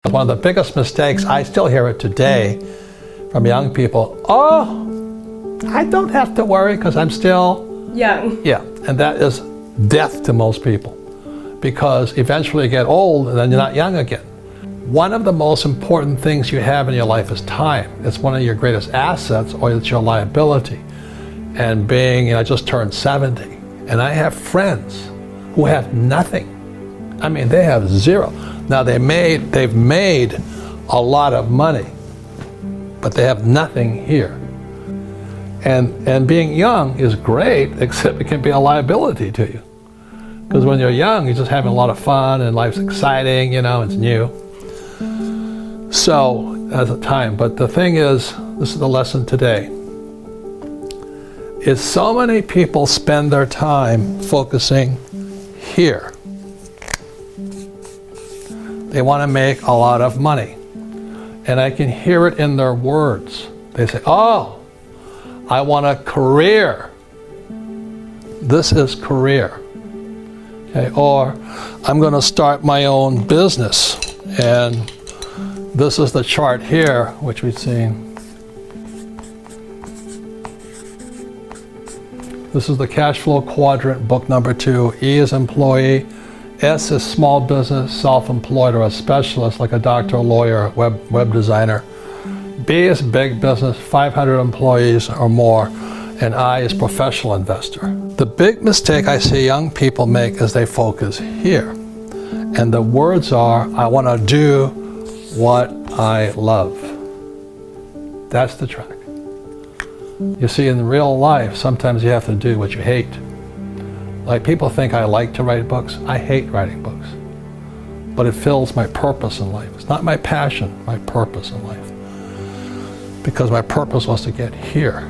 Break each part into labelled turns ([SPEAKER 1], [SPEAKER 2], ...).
[SPEAKER 1] One of the biggest mistakes, I still hear it today from young people, oh, I don't have to worry because I'm still
[SPEAKER 2] young.
[SPEAKER 1] Yeah, and that is death to most people, because eventually you get old and then you're not young again. One of the most important things you have in your life is time. It's one of your greatest assets, or it's your liability. And being, I just turned 70, and I have friends who have nothing. I mean, they have zero. Now they've made a lot of money, but they have nothing here. And being young is great, except it can be a liability to you. Because when you're young, you're just having a lot of fun and life's exciting, it's new. So, at the time, but the thing is, this is the lesson today, is so many people spend their time focusing here. They want to make a lot of money. And I can hear it in their words. They say, oh, I want a career. This is career. Okay, or I'm going to start my own business. And this is the chart here, which we've seen. This is the cash flow quadrant, book number 2. E is employee. S is small business, self-employed, or a specialist like a doctor, lawyer, web designer. B is big business, 500 employees or more. And I is professional investor. The big mistake I see young people make is they focus here. And the words are, I want to do what I love. That's the track. You see, in real life, sometimes you have to do what you hate. Like, people think I like to write books. I hate writing books. But it fills my purpose in life. It's not my passion, my purpose in life. Because my purpose was to get here.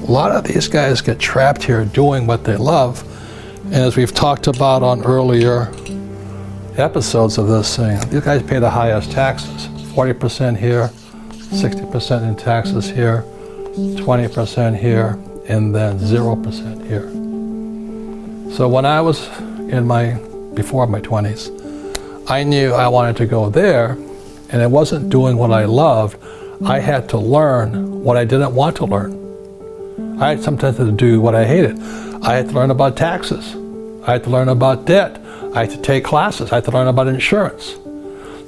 [SPEAKER 1] A lot of these guys get trapped here doing what they love. And as we've talked about on earlier episodes of this thing, these guys pay the highest taxes. 40% here, 60% in taxes here, 20% here, and then 0% here. So when I was before my 20s, I knew I wanted to go there, and it wasn't doing what I loved. I had to learn what I didn't want to learn. I had sometimes to do what I hated. I had to learn about taxes. I had to learn about debt. I had to take classes. I had to learn about insurance.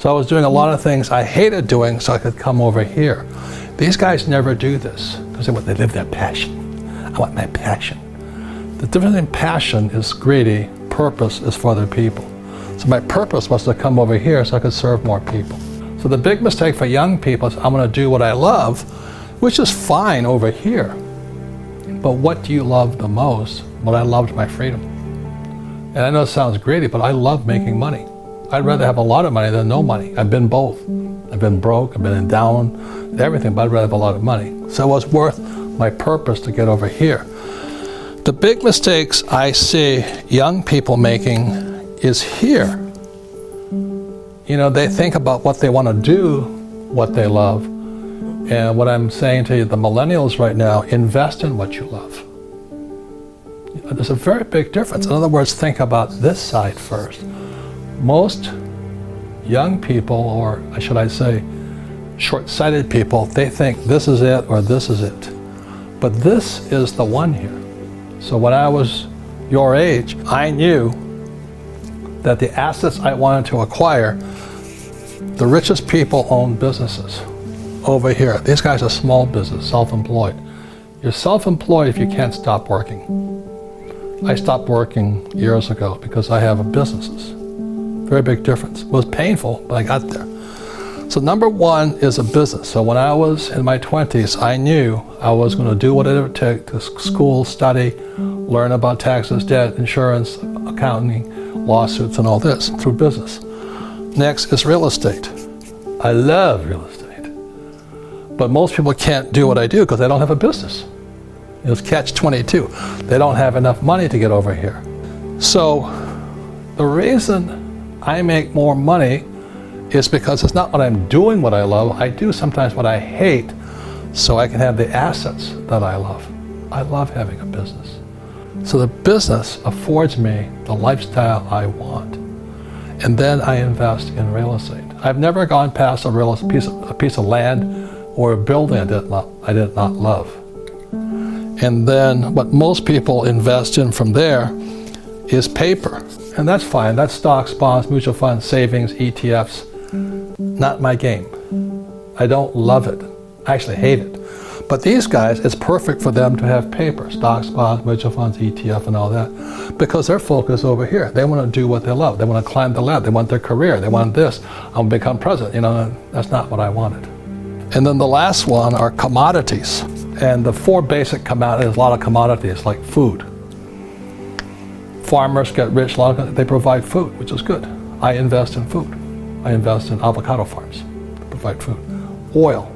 [SPEAKER 1] So I was doing a lot of things I hated doing so I could come over here. These guys never do this because they live their passion. I want my passion. The difference in passion is greedy, purpose is for other people. So my purpose was to come over here so I could serve more people. So the big mistake for young people is, I'm going to do what I love, which is fine over here. But what do you love the most? Well, I loved my freedom. And I know it sounds greedy, but I love making money. I'd rather have a lot of money than no money. I've been both. I've been broke, I've been in down, everything, but I'd rather have a lot of money. So it was worth my purpose to get over here. The big mistakes I see young people making is here. They think about what they want to do, what they love. And what I'm saying to you, the millennials right now, invest in what you love. There's a very big difference. In other words, think about this side first. Most young people, or should I say, short-sighted people, they think this is it or this is it. But this is the one here. So when I was your age, I knew that the assets I wanted to acquire, the richest people own businesses. Over here, these guys are small business, self-employed. You're self-employed if you can't stop working. I stopped working years ago because I have businesses. Very big difference. It was painful, but I got there. So number one is a business. So when I was in my 20s, I knew I was going to do whatever it took to school, study, learn about taxes, debt, insurance, accounting, lawsuits, and all this through business. Next is real estate. I love real estate. But most people can't do what I do because they don't have a business. It's catch-22. They don't have enough money to get over here. So the reason I make more money is because it's not what I'm doing what I love. I do sometimes what I hate so I can have the assets that I love. I love having a business. So the business affords me the lifestyle I want. And then I invest in real estate. I've never gone past a piece of land or a building I did not love. And then what most people invest in from there is paper. And that's fine. That's stocks, bonds, mutual funds, savings, ETFs. Not my game. I don't love it. I actually hate it. But these guys, it's perfect for them to have paper, stocks, bonds, mutual funds, ETF, and all that, because their focus over here. They want to do what they love. They want to climb the ladder. They want their career. They want this. I'm going to become president. That's not what I wanted. And then the last one are commodities. And the four basic commodities, a lot of commodities like food. Farmers get rich, they provide food, which is good. I invest in food. I invest in avocado farms to provide food. Oil,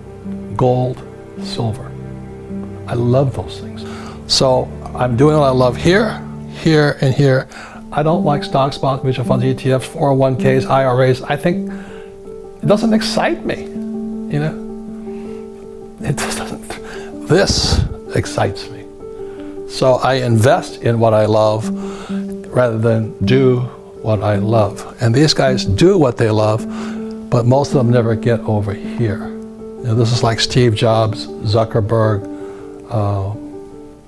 [SPEAKER 1] gold, silver. I love those things. So I'm doing what I love here, here, and here. I don't like stocks, bonds, mutual funds, ETFs, 401ks, IRAs. I think it doesn't excite me, It just doesn't. This excites me. So I invest in what I love rather than do what I love. And these guys do what they love, but most of them never get over here. This is like Steve Jobs, Zuckerberg,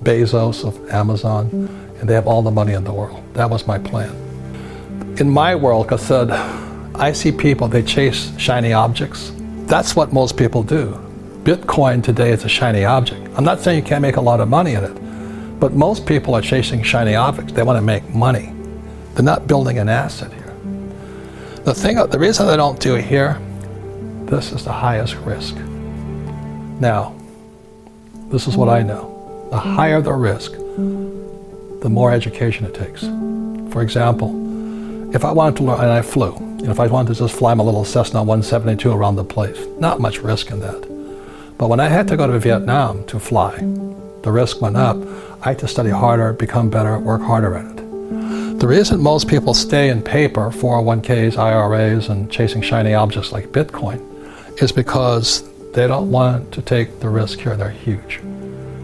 [SPEAKER 1] Bezos of Amazon, and they have all the money in the world. That was my plan. In my world, like I said, I see people, they chase shiny objects. That's what most people do. Bitcoin today is a shiny object. I'm not saying you can't make a lot of money in it, but most people are chasing shiny objects. They want to make money. They're not building an asset here. The reason they don't do it here, this is the highest risk. Now, this is what I know. The higher the risk, the more education it takes. For example, if I wanted to learn, and I flew, if I wanted to just fly my little Cessna 172 around the place, not much risk in that. But when I had to go to Vietnam to fly, the risk went up. I had to study harder, become better, work harder at it. The reason most people stay in paper, 401ks, IRAs, and chasing shiny objects like Bitcoin is because they don't want to take the risk here. They're huge.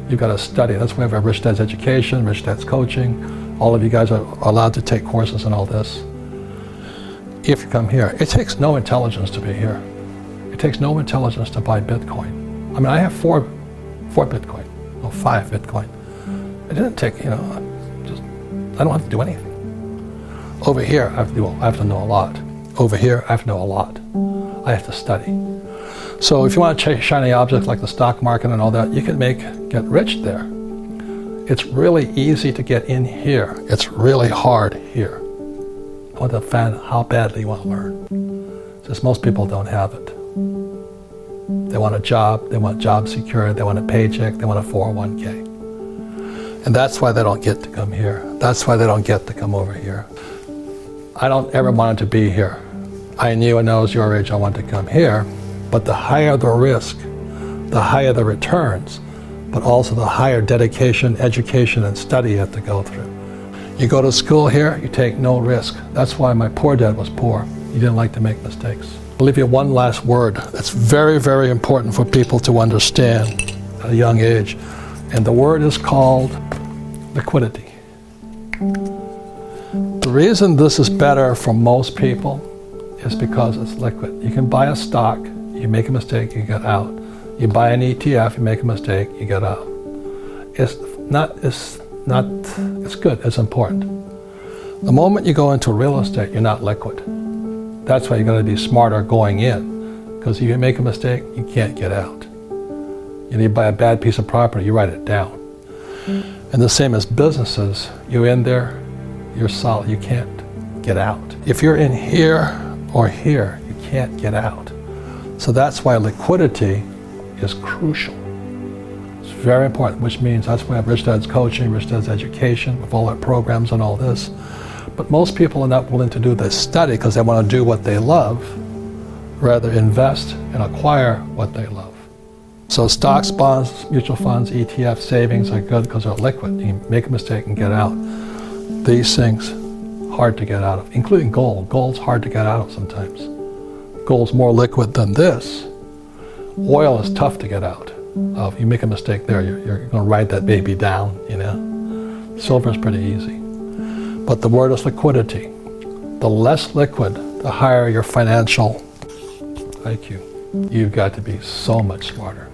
[SPEAKER 1] You've got to study. That's why we have Rich Dad's Education, Rich Dad's Coaching. All of you guys are allowed to take courses and all this. If you come here, it takes no intelligence to be here. It takes no intelligence to buy Bitcoin. I mean, I have four Bitcoin, no, 5 Bitcoin. It didn't take, I don't have to do anything. Over here, I have to know a lot. Over here, I have to know a lot. I have to study. So if you want to chase shiny objects like the stock market and all that, you can get rich there. It's really easy to get in here. It's really hard here. I want to find how badly you want to learn. Just most people don't have it. They want a job, they want job security, they want a paycheck, they want a 401k. And that's why they don't get to come here. That's why they don't get to come over here. I don't ever want it to be here. I knew when I was your age I wanted to come here, but the higher the risk, the higher the returns, but also the higher dedication, education, and study you have to go through. You go to school here, you take no risk. That's why my poor dad was poor. He didn't like to make mistakes. I'll leave you one last word that's very, very important for people to understand at a young age. And the word is called liquidity. The reason this is better for most people is because it's liquid. You can buy a stock, you make a mistake, you get out. You buy an ETF, you make a mistake, you get out. It's good, it's important. The moment you go into real estate, you're not liquid. That's why you got to be smarter going in, because if you make a mistake, you can't get out. You buy a bad piece of property, you write it down. And the same as businesses, you're in there, you're solid, you can't get out. If you're in here or here, you can't get out. So that's why liquidity is crucial. It's very important, which means that's why I have Rich Dad's Coaching, Rich Dad's Education, with all our programs and all this. But most people are not willing to do this study because they want to do what they love, rather invest and acquire what they love. So stocks, bonds, mutual funds, ETF, savings are good because they're liquid. You can make a mistake and get out. These things, hard to get out of, including gold. Gold's hard to get out of sometimes. Gold's more liquid than this. Oil is tough to get out of. You make a mistake there, you're going to ride that baby down, Silver's pretty easy. But the word is liquidity. The less liquid, the higher your financial IQ. You've got to be so much smarter.